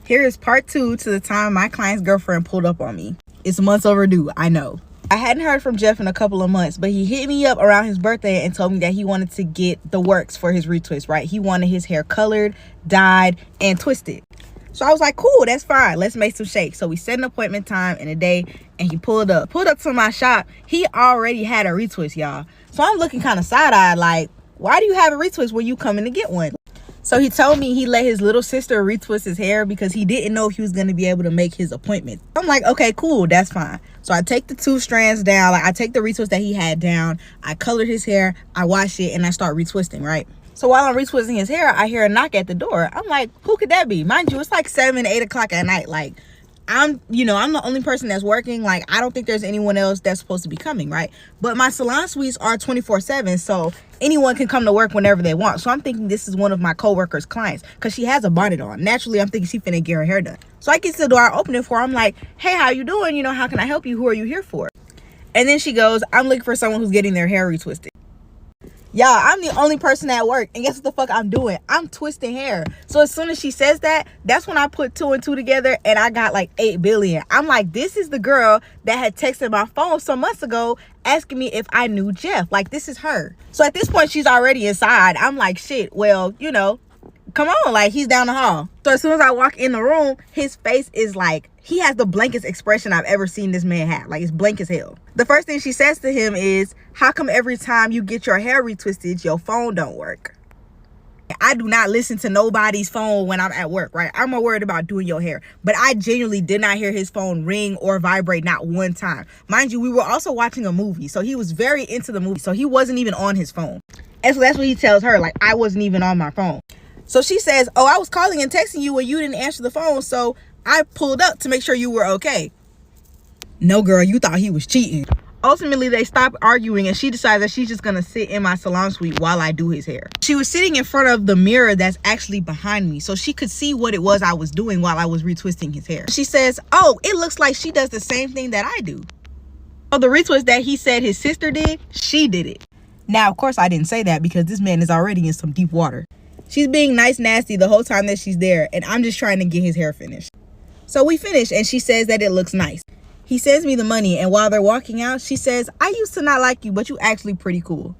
Here is part 2 to the time my client's girlfriend pulled up on me. It's months overdue, I know. I hadn't heard from Jeff in a couple of months, but he hit me up around his birthday and told me that he wanted to get the works for his retwist, right? He wanted his hair colored, dyed, and twisted. So I was like, cool, that's fine. Let's make some shakes. So we set an appointment time and a day, and he pulled up to my shop. He already had a retwist, y'all. So I'm looking kind of side-eyed like, why do you have a retwist when you coming to get one? So he told me he let his little sister retwist his hair because he didn't know if he was going to be able to make his appointment. I'm like, okay, cool, that's fine. So I take the 2 strands down, like I take the retwist that he had down, I colored his hair, I wash it, and I start retwisting, right? So while I'm retwisting his hair, I hear a knock at the door. I'm like, who could that be? Mind you, it's like 7, 8 o'clock at night. Like, I'm the only person that's working. Like, I don't think there's anyone else that's supposed to be coming, right? But my salon suites are 24/7, so anyone can come to work whenever they want. So I'm thinking this is one of my coworkers' clients because she has a bonnet on. Naturally, I'm thinking she finna get her hair done. So I get to the door, I open it for her. I'm like, hey, how you doing? How can I help you? Who are you here for? And then she goes, I'm looking for someone who's getting their hair retwisted. Y'all, I'm the only person at work, and guess what the fuck I'm doing? I'm twisting hair. So as soon as she says that, that's when I put 2 and 2 together, and I got like 8 billion. I'm like, this is the girl that had texted my phone some months ago asking me if I knew Jeff. Like, this is her. So at this point, she's already inside. I'm like, shit, well, come on, like, he's down the hall. So as soon as I walk in the room, his face is like, he has the blankest expression I've ever seen this man have. Like, it's blank as hell. The first thing she says to him is, how come every time you get your hair retwisted, your phone don't work? I do not listen to nobody's phone when I'm at work, right? I'm more worried about doing your hair. But I genuinely did not hear his phone ring or vibrate, not one time. Mind you, we were also watching a movie, so he was very into the movie. So he wasn't even on his phone. And so that's what he tells her, like, I wasn't even on my phone. So she says, oh, I was calling and texting you when you didn't answer the phone, so I pulled up to make sure you were okay. No, girl, you thought he was cheating. Ultimately, they stopped arguing, and she decides that she's just gonna sit in my salon suite while I do his hair. She was sitting in front of the mirror that's actually behind me, so she could see what it was I was doing while I was retwisting his hair. She says, oh, it looks like she does the same thing that I do. So the retwist that he said his sister did, she did it. Now, of course, I didn't say that because this man is already in some deep water. She's being nice nasty the whole time that she's there, and I'm just trying to get his hair finished. So we finish, and she says that it looks nice. He sends me the money, and while they're walking out, she says, I used to not like you, but you actually pretty cool.